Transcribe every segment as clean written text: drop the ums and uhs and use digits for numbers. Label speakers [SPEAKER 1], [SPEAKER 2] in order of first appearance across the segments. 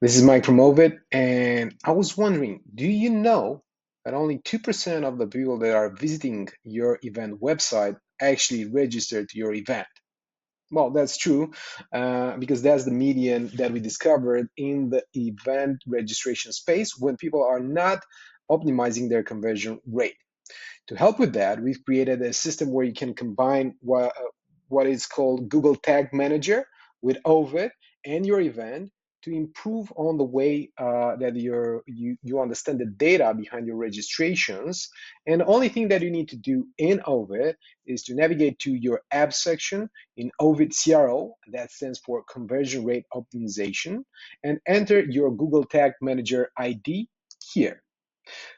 [SPEAKER 1] This is Mike from Oveit, and I was wondering, do you know that only 2% of the people that are visiting your event website actually register to your event? Well, that's true, because that's the median that we discovered in the event registration space when people are not optimizing their conversion rate. To help with that, we've created a system where you can combine what is called Google Tag Manager with Oveit and your event to improve on the way that you understand the data behind your registrations. And the only thing that you need to do in Oveit is to navigate to your app section in Oveit CRO, that stands for Conversion Rate Optimization, and enter your Google Tag Manager ID here.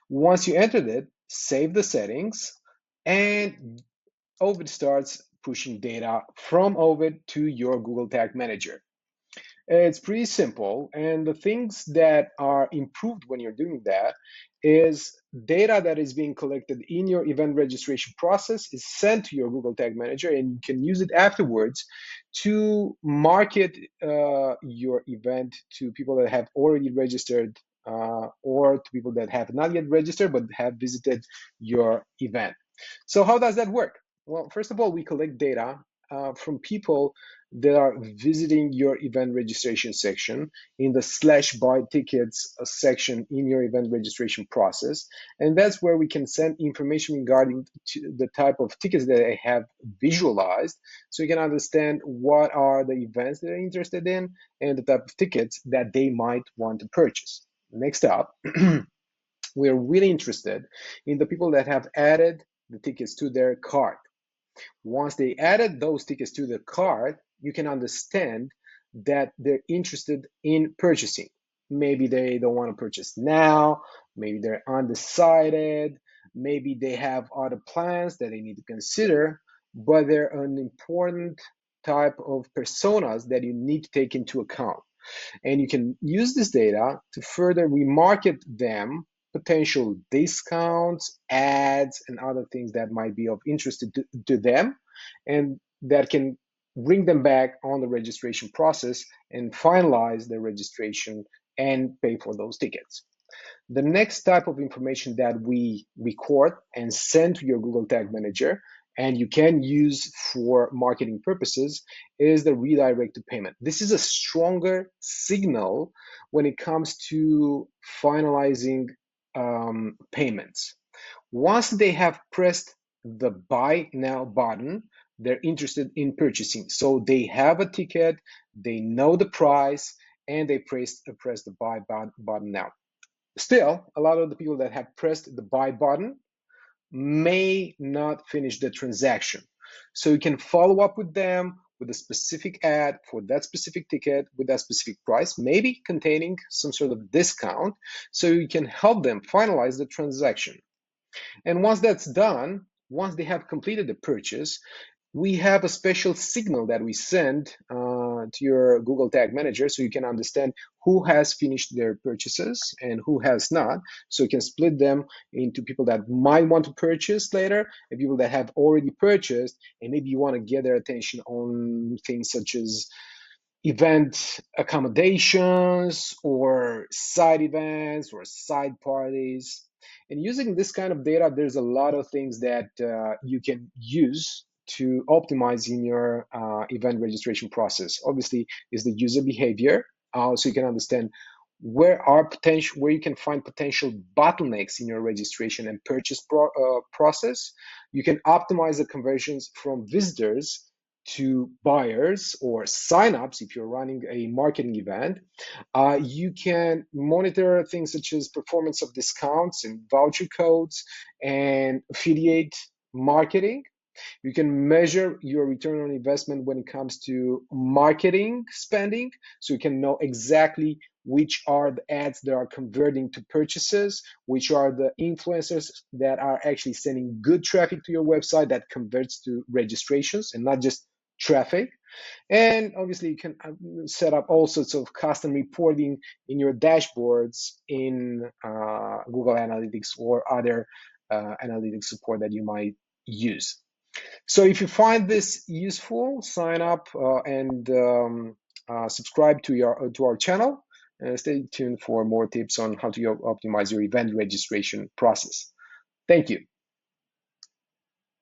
[SPEAKER 1] Once you entered it, save the settings, and Oveit starts pushing data from Oveit to your Google Tag Manager. It's pretty simple, and the things that are improved when you're doing that is data that is being collected in your event registration process is sent to your Google Tag Manager, and you can use it afterwards to market your event to people that have already registered or to people that have not yet registered but have visited your event. So, how does that work? Well, first of all, we collect data from people that are visiting your event registration section in the slash buy tickets section in your event registration process. And that's where we can send information regarding the type of tickets that they have visualized so you can understand what are the events they're interested in and the type of tickets that they might want to purchase. Next up, we're really interested in the people that have added the tickets to their cart. Once they added those tickets to the cart, you can understand that they're interested in purchasing. Maybe they don't want to purchase now, maybe they're undecided, maybe they have other plans that they need to consider, but they're an important type of personas that you need to take into account. And you can use this data to further remarket them potential discounts, ads, and other things that might be of interest to them, and that can bring them back on the registration process and finalize the registration and pay for those tickets. The next type of information that we record and send to your Google Tag Manager and you can use for marketing purposes is the redirect to payment. This is a stronger signal when it comes to finalizing payments. Once they have pressed the buy now button, they're interested in purchasing. So they have a ticket, they know the price, and they press the buy button now. Still, a lot of the people that have pressed the buy button may not finish the transaction. So you can follow up with them with a specific ad for that specific ticket with that specific price, maybe containing some sort of discount, so you can help them finalize the transaction. And once that's done, once they have completed the purchase, we have a special signal that we send to your Google Tag Manager so you can understand who has finished their purchases and who has not. So you can split them into people that might want to purchase later and people that have already purchased, and maybe you want to get their attention on things such as event accommodations or side events or side parties. And using this kind of data, there's a lot of things that you can use to optimize in your event registration process. Obviously, is the user behavior, so you can understand where you can find potential bottlenecks in your registration and purchase process. You can optimize the conversions from visitors to buyers or signups if you're running a marketing event. You can monitor things such as performance of discounts and voucher codes and affiliate marketing. You can measure your return on investment when it comes to marketing spending, so you can know exactly which are the ads that are converting to purchases, which are the influencers that are actually sending good traffic to your website that converts to registrations and not just traffic. And obviously, you can set up all sorts of custom reporting in your dashboards in Google Analytics or other analytics support that you might use. So if you find this useful, sign up and subscribe to our channel. Stay tuned for more tips on how to optimize your event registration process. Thank you.